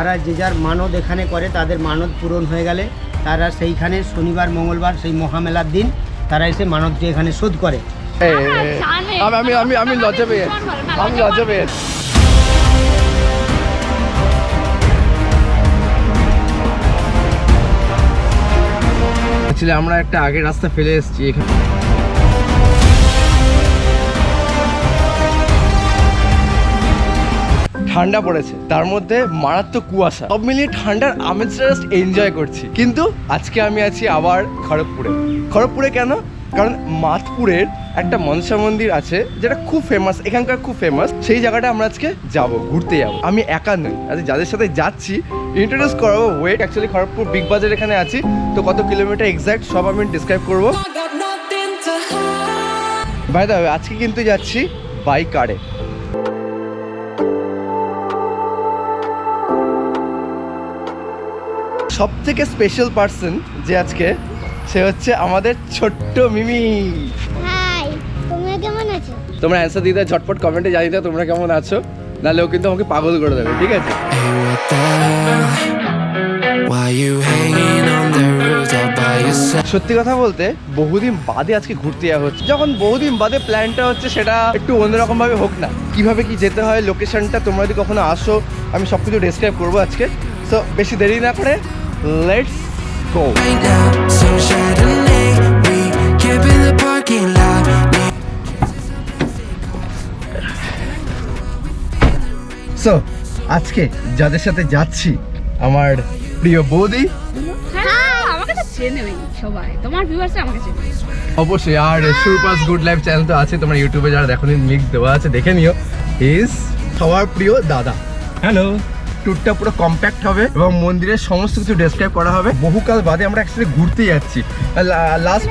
তারা যে যার মানত এখানে করে, তাদের মানত পূরণ হয়ে গেলে তারা সেইখানে শনিবার মঙ্গলবার সেই মহামেলার দিন তারা এসে মানতটি এখানে শোধ করে। আমি লজ্জা পেয়ে অ্যাকচুয়ালি আমরা একটা আগের রাস্তা ফেলে এসেছি এখানে। ঠান্ডা পড়েছে, তার মধ্যে মারাত্মক কুয়াশা, সব মিলিয়ে ঠান্ডার আমেজটা জাস্ট এনজয় করছি। কিন্তু আজকে আমি আছি আবার খড়গপুরে কেন? কারণ মাদপুরের একটা মনসা মন্দির আছে যেটা খুব ফেমাস, এখানকার খুব ফেমাস। সেই জায়গাটা আমরা আজকে ঘুরতে যাবো। আমি একা নই, আজকে যাদের সাথে যাচ্ছি ইন্ট্রোডিউস করাবো। ওয়েট, অ্যাকচুয়ালি খড়গপুর বিগবাজার এখানে আছি, তো কত কিলোমিটার এক্স্যাক্ট সব আমি ডিসক্রাইব করবো। বাই দ্য ওয়ে, আজকে কিন্তু যাচ্ছি বাই কারে। সব থেকে স্পেশাল পার্সন যে আজকে, সে হচ্ছে আমাদের ছোট্ট মিমি। হাই, তোমরা কেমন আছো? তোমরা অ্যান্সার দিতে ঝটপট কমেন্টে জানিয়ে দাও তোমরা কেমন আছো, নাহলে ও কিন্তু আমাকে পাগল করে দেবে, ঠিক আছে? সত্যি কথা বলতে বহুদিন বাদে আজকে ঘুরতে যাওয়া হচ্ছে। যখন বহুদিন বাদে প্ল্যানটা হচ্ছে, সেটা একটু অন্যরকম ভাবে হোক না। কিভাবে কি যেতে হয়, লোকেশনটা তোমরা যদি কখনো আসো আমি সব কিছু ডেসক্রাইব করবো আজকে। সো বেশি দেরি না করে লেটস গো। সো আজকে যাদের সাথে যাচ্ছি, আমার প্রিয় বৌদি, অবশ্যই, আর সুরুপাস গুড লাইফ চ্যানেল তো আছে, তোমার ইউটিউবে যারা দেখো লিংক দেওয়া আছে, দেখে নিও। ইজ সবার প্রিয় দাদা। হ্যালো। ট্যুরটা পুরো কম্প্যাক্ট হবে এবং মন্দিরের সমস্ত কিছু ডেসক্রাইব করা হবে। বহুকাল বাদে আমরা অ্যাকচুয়ালি ঘুরতে যাচ্ছি। লাস্ট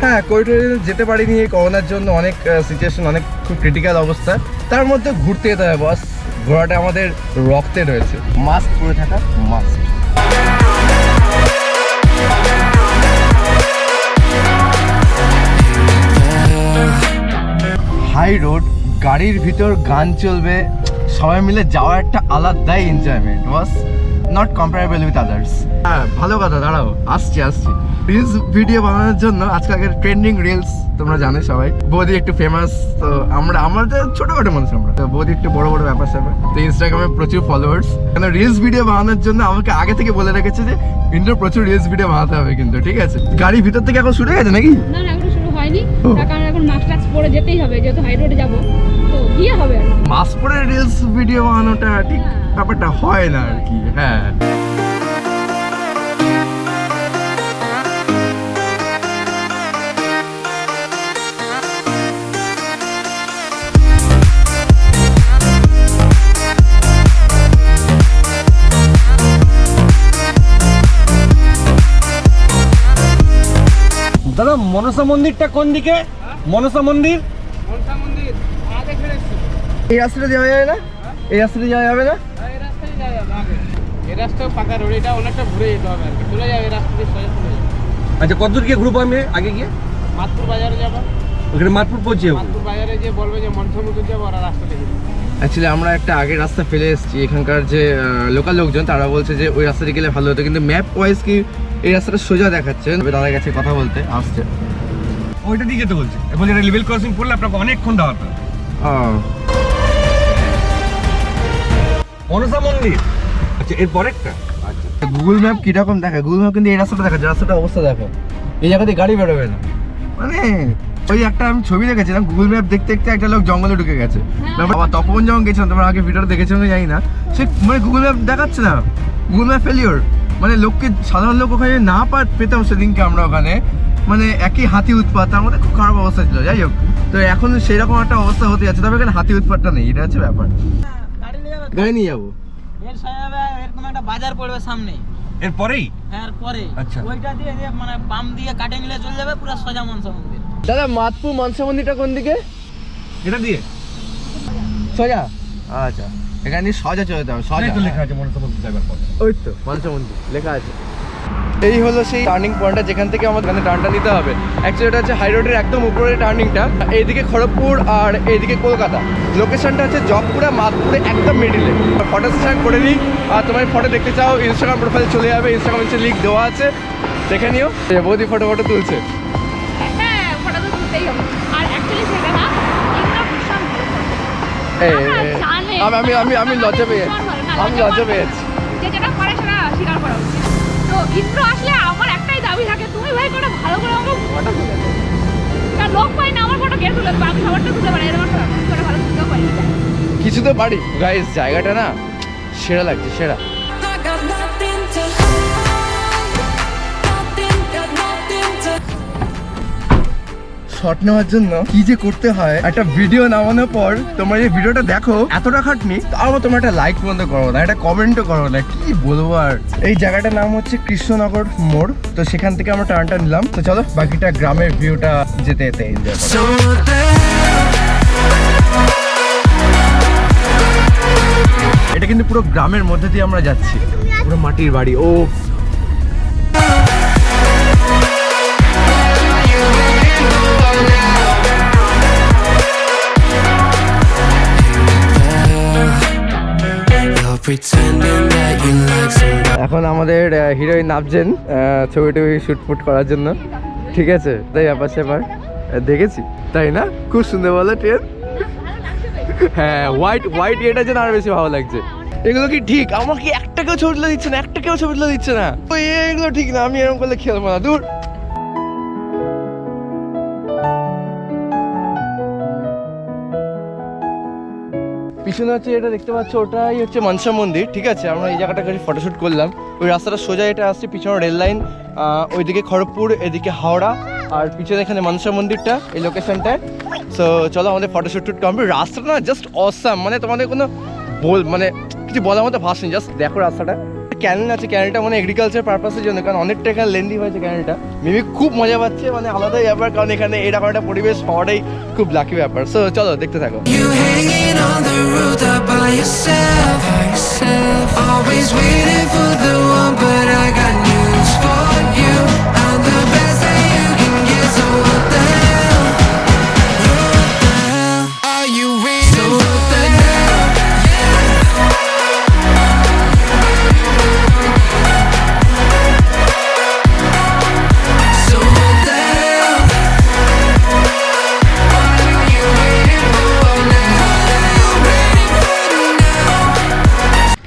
হ্যাঁ, কোভিড যেতে পারিনি এই করোনার জন্য, অনেক সিচুয়েশন, অনেক খুব ক্রিটিক্যাল অবস্থা। তার মধ্যে ঘুরতে যেতে হবে বস, ঘোরাটা আমাদের রক্তে রয়েছে। মাস্ক পরে থাকা মাস্ক। হাই রোড, গাড়ির ভিতর গান চলবে, সবাই মিলে যাওয়া একটা আলাদাই enjoyment was not comparable with others. হ্যাঁ, ভালো কথা, দাঁড়াও আসছি। রিলস ভিডিও বানানোর জন্য আজকালকার ট্রেন্ডিং রিলস তোমরা জানো সবাই। বৌদি একটু ফেমাস, তো আমাদের ছোটখাটো মানুষ, আমরা তো বৌদি একটু বড় ব্যাপার স্যাপার, তো ইনস্টাগ্রামে প্রচুর ফলোয়ার্স। কেন রিলস ভিডিও বানানোর জন্য আমাকে আগে থেকে বলে রেখেছে যে ইন্দ্র প্রচুর রিলস ভিডিও বানাতে হবে কিন্তু, ঠিক আছে? গাড়ির ভিতর থেকে এখন শুরু হয়ে গেছে নাকি? না, এখন শুরু হয়নি, কারণ এখন মাস্ক পরে যেতেই হবে, যেহেতু হাই রোডে যাবো, তো গিয়ে হবে। আর মাস্ক পরে রিলস ভিডিও বানানোটা ঠিক ব্যাপারটা হয় না আর কি। হ্যাঁ, দাদা, মনসা মন্দিরটা কোন দিকে? মনসা মন্দির এই রাস্তাটা যাওয়া যাবে না? এই রাস্তাটা যাওয়া যাবে না? এই রাস্তাও পাকা রোড, এটা অনেকটা ঘুরে যেতে হবে আর কি। চলে যাবে এই রাস্তা দিয়ে, সোজা চলে যাবে। আচ্ছা, কতদূর গিয়ে গ্রুপ আমি আগে গিয়ে মাদপুর বাজারে যাবো, ওখানে মাদপুর পৌঁছে যাবো। মাদপুর বাজারে যে বলবে যে মনসা মন্দির যাবো, আর রাস্তা দেখে যাবো। অ্যাকচুয়ালি আমরা একটা আগের রাস্তা ফেলে এসেছি। এখানকার যে লোকাল লোকজন তারা বলছে যে ওই রাস্তাটা গেলে ভালো হতো, কিন্তু ম্যাপ ওয়াইজ কি এই রাস্তাটা সোজা দেখাচ্ছে। দাদা গেছে কথা বলতে, আসছে ওইটা দিয়ে যেতে বলছে। এখন যেটা লেভেল ক্রসিং পড়লে আপনাকে অনেকক্ষণ দাঁড়াতে হবে। মনসা মন্দির, আচ্ছা এর পরেরটা। আচ্ছা, গুগল ম্যাপ কিরকম দেখে? গুগল ম্যাপ কিন্তু এই রাস্তাটা দেখাচ্ছে, রাস্তাটা অবস্থা দেখো, এই জায়গাতে গাড়ি বেরোবে না। মানে ওই একটা আমি ছবি দেখেছিলাম, গুগল ম্যাপ দেখতে দেখতে একটা লোক জঙ্গলে ঢুকে গেছে। আবার তপন যখন গেছিলাম, তোমরা আগে ভিডিওটা দেখেছো আমি জানি না, সে মানে গুগল ম্যাপ দেখাচ্ছে না, গুগল ম্যাপ ফেলিওর। মানে লোককে, সাধারণ লোক ওখানে না পেতাম সেদিনকে আমরা ওখানে, মানে একই হাতি উৎপাত, তার মধ্যে খুব খারাপ অবস্থা ছিল। যাই হোক, তো এখন সেরকম একটা অবস্থা হতে যাচ্ছে, তবে এখানে হাতি উৎপাতটা নেই, এটা হচ্ছে ব্যাপার। গাড়ি নিয়ে যাবো, এর সামনে এরকম একটা বাজার পড়বে সামনে, এরপরেই। হ্যাঁ এরপরে আচ্ছা, ওইটা দিয়ে মানে বাম দিয়ে কাটে নিলে চলে যাবে পুরো সোজা মনসা মন্দির। দাদা মাদপুর মনসা মন্দিরটা কোন দিকে? এটা দিয়ে সোজা? আচ্ছা, এখানে সোজা চলে যেতে হবে। সোজা লেখা আছে মনসা মন্দির যাবার পথে। ওই তো মনসা মন্দির লেখা আছে। এই হলো সেই টার্নিং পয়েন্টটা যেখান থেকে আমাদের টার্নটা নিতে হবে। অ্যাকচুয়ালি এটা হচ্ছে হাই রোডের একদম উপরে টার্নিংটা, এইদিকে খড়গপুর আর এইদিকে কলকাতা। লোকেশনটা হচ্ছে জকপুরে মাদপুরে একদম মিডিলে। ফটো সেশন করে নিই, আর তোমার ফটো দেখতে চাও ইনস্টাগ্রাম প্রোফাইলে চলে যাবে, ইনস্টাগ্রাম হচ্ছে লিঙ্ক দেওয়া আছে, দেখে নিও। বৌদি ফটো তুলছে। হ্যাঁ, ফটো তো তুলতেই হবে। আর অ্যাকচুয়ালি সেটা না, এগুলো ভীষণ ভালো। আমি লজ্জা পেয়েছি। যেটা করে সেটা স্বীকার করা উচিত। তো ইন্দ্র আসলে আমার একটাই দাবি থাকে, তুমি ভাই করে ভালো করে আমার ফটো তুলে দেবে। কারণ লোক পাই না আমার ফটো কে তুলে দেবে, আমি সবারটা তুলতে পারি, এরকম করে ভালো তুলতেও পারি। কিছু তো পারি গাইস, জায়গাটা না সেরা লাগছে, সেরা। শট নেওয়ার জন্য কি যে করতে হয়, একটা ভিডিও নামানোর পর তোমরা এই ভিডিওটা দেখো, এতটা খাটনি, তাও তোমরা একটা লাইক পর্যন্ত করো না, একটা কমেন্টও করো না, কি বলবো আর। এই জায়গাটার নাম হচ্ছে কৃষ্ণনগর মোড়। তো সেখান থেকে আমরা টার্নটা নিলাম। তো চলো বাকিটা গ্রামের ভিউটা যেতে যেতে এনজয় করো। এটা কিন্তু পুরো গ্রামের মধ্যে দিয়ে আমরা যাচ্ছি, পুরো মাটির বাড়ি। ও এখন আমাদের হিরোইন নামছেন ছবি টবি শুটফুট করার জন্য, ঠিক আছে? তাই ব্যাপার স্যাপার দেখেছি, তাই না? খুব সুন্দর বলো ট্রেন। হ্যাঁ, হোয়াইট এটার জন্য আরো বেশি ভালো লাগছে। এগুলো কি ঠিক? আমাকে একটা কেউ ছবি তুলে দিচ্ছে না, একটা কেউ ছবি তুলে দিচ্ছে না। এগুলো ঠিক না, আমি এরকম করলে খেলবো না, দূর। পিছনে হচ্ছে এটা দেখতে পাচ্ছ, ওটাই হচ্ছে মনসা মন্দির, ঠিক আছে? আমরা এই জায়গাটা কাছে ফটোশ্যুট করলাম। ওই রাস্তাটা সোজা এটা আসছে, পিছনে রেল লাইন, ওইদিকে খড়গপুর, এদিকে হাওড়া, আর পিছনে এখানে মনসা মন্দিরটা, এই লোকেশনটায়। সো চলো আমাদের ফটোশ্যুট কমপ্লিট। রাস্তাটা না জাস্ট অসাম, মানে তোমাদের কোনো মানে কিছু বলার মতো ভাষা নেই, জাস্ট দেখো রাস্তাটা। ক্যানেল আছে, ক্যানেলটা মানে এগ্রিকালচার পারপাসের জন্য, কারণ অনেকটা এখানে লেন্দি হয়েছে ক্যানেলটা। মেবি খুব মজা পাচ্ছে, মানে আলাদাই ব্যাপার, কারণ এখানে এরকম একটা পরিবেশ পাওয়াটাই খুব লাকি ব্যাপার। সো চলো দেখতে থাকো।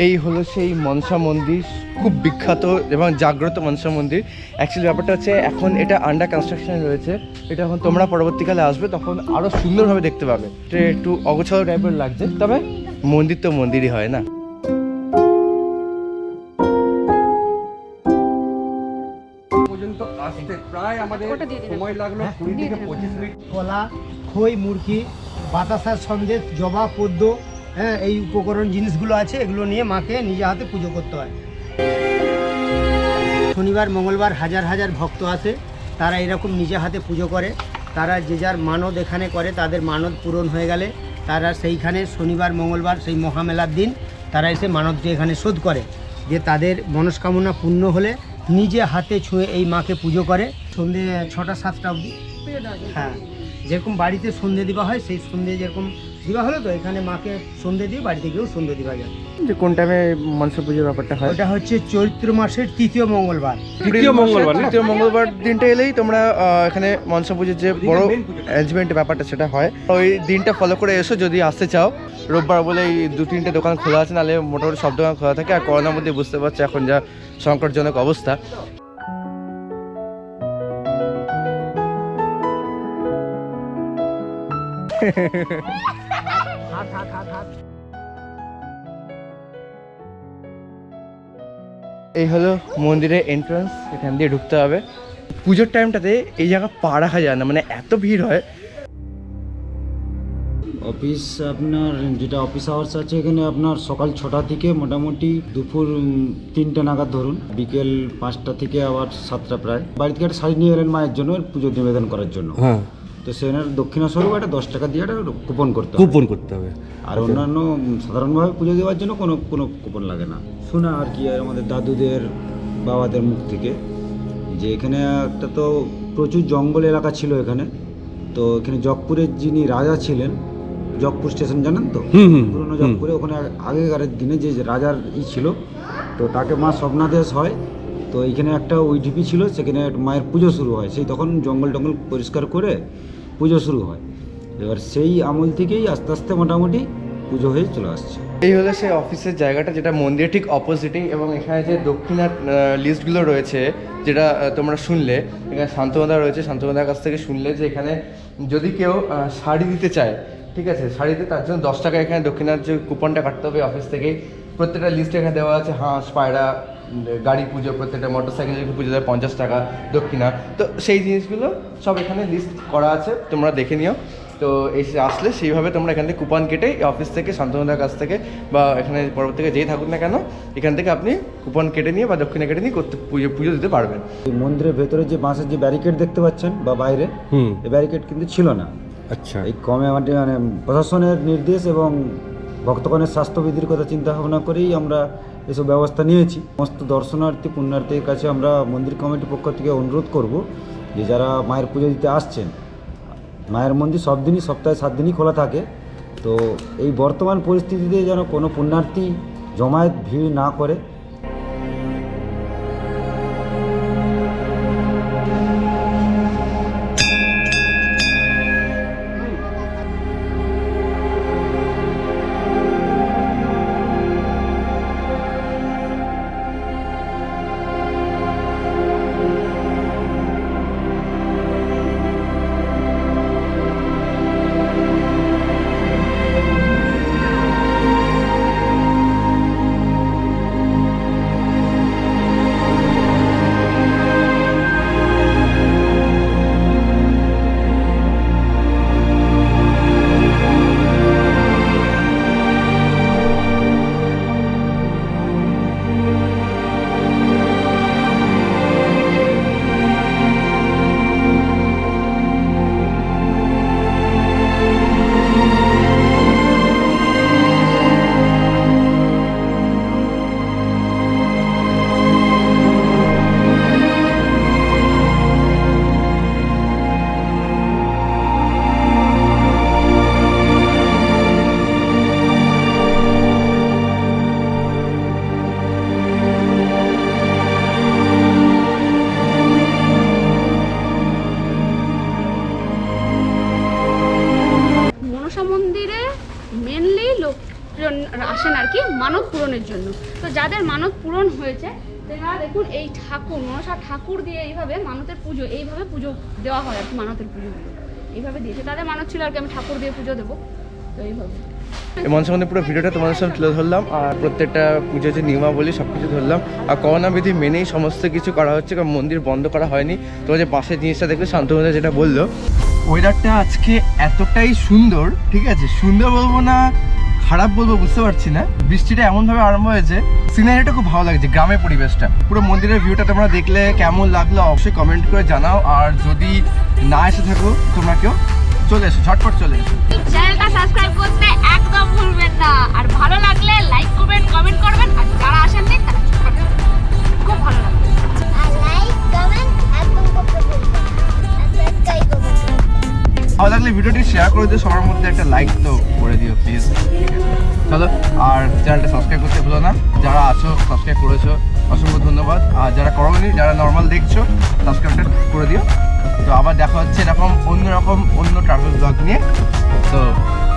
এই হলো সেই মনসা মন্দির, খুব বিখ্যাত এবং জাগ্রত মনসা মন্দির। অ্যাকচুয়ালি ব্যাপারটা হচ্ছে এখন এটা আন্ডার কনস্ট্রাকশন রয়েছে। এটা এখন তোমরা পরবর্তীকালে আসবে তখন আরও সুন্দরভাবে দেখতে পাবে। এটা একটু অগোছালো টাইপের লাগছে, তবে মন্দির তো মন্দিরই হয় না। পর্যন্ত আসতে প্রায় আমাদের সময় লাগলো 20 থেকে 25 মিনিট। কলা, খই, মুরকি, বাতাসার সন্দেশ, জবা, পদ্ম, হ্যাঁ, এই উপকরণ জিনিসগুলো আছে, এগুলো নিয়ে মাকে নিজে হাতে পুজো করতে হয়। শনিবার মঙ্গলবার হাজার হাজার ভক্ত আসে, তারা এরকম নিজে হাতে পুজো করে। তারা যে যার মানত এখানে করে, তাদের মানত পূরণ হয়ে গেলে তারা সেইখানে শনিবার মঙ্গলবার সেই মহামেলার দিন তারা এসে মানতটি এখানে শোধ করে, যে তাদের মনস্কামনা পূর্ণ হলে নিজে হাতে ছুঁয়ে এই মাকে পুজো করে। সন্ধ্যে 6টা 7টা অবধি, হ্যাঁ, যেরকম বাড়িতে সন্ধ্যে দেওয়া হয় সেই সন্ধ্যে যেরকম দেওয়া হলো, তো এখানে মাকে সন্ধ্যে দিয়ে বাড়িতে গিয়েও সন্ধ্যে দেওয়া যায়। যে কোন টাইমে মনসা পুজোর ব্যাপারটা হয়? ওটা হচ্ছে চৈত্র মাসের তৃতীয় মঙ্গলবার। তৃতীয় মঙ্গলবার দিনটা এলেই তোমরা এখানে মনসা পুজোর যে বড় অ্যারেঞ্জমেন্ট ব্যাপারটা সেটা হয়। ওই দিনটা ফলো করে এসো যদি আসতে চাও। রোববার বলে এই 2-3টে দোকান খোলা আছে, নাহলে মোটামুটি সব দোকান খোলা থাকে। আর করোনার মধ্যে বুঝতে পারছো এখন যা সংকটজনক অবস্থা। এই হলো মন্দিরের এন্ট্রান্স, এখান দিয়ে ঢুকতে হবে। পুজোর টাইমটাতে এই জায়গা পা রাখা যায় না, মানে এত ভিড় হয়। অফিস আপনার যেটা অফিস আওয়ার্স আছে এখানে আপনার সকাল 6টা থেকে মোটামুটি দুপুর 3টে নাগাদ ধরুন, বিকেল 5টা থেকে আবার 7টা প্রায়। বাড়ি থেকে একটা শাড়ি নিয়ে এলেন মায়ের জন্য পুজো নিবেদন করার জন্য, হ্যাঁ, তো সেখানে দক্ষিণাস্বরূপ একটা 10 টাকা দিয়ে একটা কুপন করতে হবে। আর অন্যান্য সাধারণভাবে পুজো দেওয়ার জন্য কোনো কুপন লাগে না। শোনা আর কি আমাদের দাদুদের বাবাদের মুখ থেকে যে এখানে একটা তো প্রচুর জঙ্গল এলাকা ছিল এখানে। তো এখানে জকপুরের যিনি রাজা ছিলেন, জকপুর স্টেশন জানেন তো, পুরোনো জকপুরে ওখানে আগেকার দিনে যে রাজার ছিল, তো তাকে মা স্বপ্নাদেশ হয়। তো এইখানে একটা ওই ঢিপি ছিল, সেখানে মায়ের পুজো শুরু হয়। সেই তখন জঙ্গল টঙ্গল পরিষ্কার করে পুজো শুরু হয়। এবার সেই আমল থেকেই আস্তে আস্তে মোটামুটি পুজো হয়ে চলে আসছে। এই হলো সেই অফিসের জায়গাটা, যেটা মন্দিরের ঠিক অপোজিটেই। এবং এখানে যে দক্ষিণার লিস্টগুলো রয়েছে, যেটা তোমরা শুনলে, এখানে শান্তনুদা রয়েছে, শান্তনুদার কাছ থেকে শুনলে যে এখানে যদি কেউ শাড়ি দিতে চায়, ঠিক আছে, শাড়ি দিতে, তার জন্য 10 টাকা এখানে দক্ষিণার যে কুপনটা কাটতে হবে অফিস থেকে। প্রত্যেকটা লিস্টে এখানে দেওয়া আছে হাঁস, পায়রা, গাড়ি পুজো, প্রত্যেকটা মোটরসাইকেল যদি পুজো দেয় 50 টাকা দক্ষিণা। তো সেই জিনিসগুলো সব এখানে লিস্ট করা আছে, তোমরা দেখে নিও। তো এসে আসলে সেইভাবে তোমরা এখান থেকে কুপন কেটে অফিস থেকে, শান্তনুদার কাছ থেকে বা এখানে পরবর্তী থেকে যেই থাকুন না কেন, এখান থেকে আপনি কুপন কেটে নিয়ে বা দক্ষিণা কেটে নিয়ে করতে পুজো দিতে পারবেন। এই মন্দিরের ভেতরে যে বাঁশের যে ব্যারিকেড দেখতে পাচ্ছেন বা বাইরে, এই ব্যারিকেড কিন্তু ছিল না। আচ্ছা, এই কমিটি মানে প্রশাসনের নির্দেশ এবং ভক্তগণের স্বাস্থ্যবিধির কথা চিন্তা ভাবনা করেই আমরা এসব ব্যবস্থা নিয়েছি। সমস্ত দর্শনার্থী পুণ্যার্থীর কাছে আমরা মন্দির কমিটির পক্ষ থেকে অনুরোধ করব যে যারা মায়ের পুজো দিতে আসছেন, মায়ের মন্দির সব দিনই, সপ্তাহে 7 দিনই খোলা থাকে। তো এই বর্তমান পরিস্থিতিতে যেন কোনো পুণ্যার্থী জমায়েত ভিড় না করে। আসেন আর কি মানত পূরণের জন্য। তো যাদের মানত পূরণ হয়েছে তারা দেখুন এই ঠাকুর, মনসা ঠাকুর দিয়ে এইভাবে মানতের পুজো, এইভাবে পুজো দেওয়া হয় আর কি। মানতের পুজোগুলো এইভাবে দিয়েছে, তাদের মানত ছিল আর কি আমি ঠাকুর দিয়ে পুজো দেবো। তো এইভাবে এই মনসা মন্দির পুরো ভিডিওটা তোমাদের সামনে তুলে ধরলাম, আর প্রত্যেকটা পুজো যে নিয়মাবলী সব কিছু ধরলাম। আর করোনা বিধি মেনেই সমস্ত কিছু করা হচ্ছে, কারণ মন্দির বন্ধ করা হয়নি। তোমার যে পাশের জিনিসটা দেখলে শান্তনুদা যেটা বললো, ওয়েদারটা আজকে এতটাই সুন্দর, ঠিক আছে, সুন্দর বলবো না খারাপ বলবো বুঝতে পারছি না। বৃষ্টিটা এমনভাবে আরম্ভ হয়েছে, সিনারিটা খুব ভালো লাগছে, গ্রামের পরিবেশটা। পুরো মন্দিরের ভিউটা তোমরা দেখলে কেমন লাগলো অবশ্যই কমেন্ট করে জানাও। আর যদি না এসে থাকো তোমরা কেউ চলে এসো, ঝটপট চলে এসো। চ্যানেলটা সাবস্ক্রাইব করতে একদম ভুলবেন না। আর ভালো লাগলে লাইক করবেন, কমেন্ট করবেন। আর যারা আসেননি তারা খুব ভালো লাগবে। আর লাইক কমেন্ট একদম করতে ভুলবেন না, আর সাবস্ক্রাইব করবেন। ভালো লাগলে ভিডিওটি শেয়ার করে দিও, সবার মধ্যে একটা লাইক তো করে দিও প্লিজ। চলো, আর চ্যানেলটা সাবস্ক্রাইব করতে ভুলো না। যারা আছো সাবস্ক্রাইব করেছো অসংখ্য ধন্যবাদ। আর যারা করোনি, যারা নর্মাল দেখছো সাবস্ক্রাইবটা করে দিও। তো আবার দেখা হচ্ছে এরকম অন্য ট্রাভেল ব্লগ নিয়ে। তো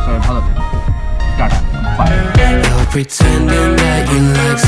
সবাই ভালো থাকো, tata, bye. Pretending that you like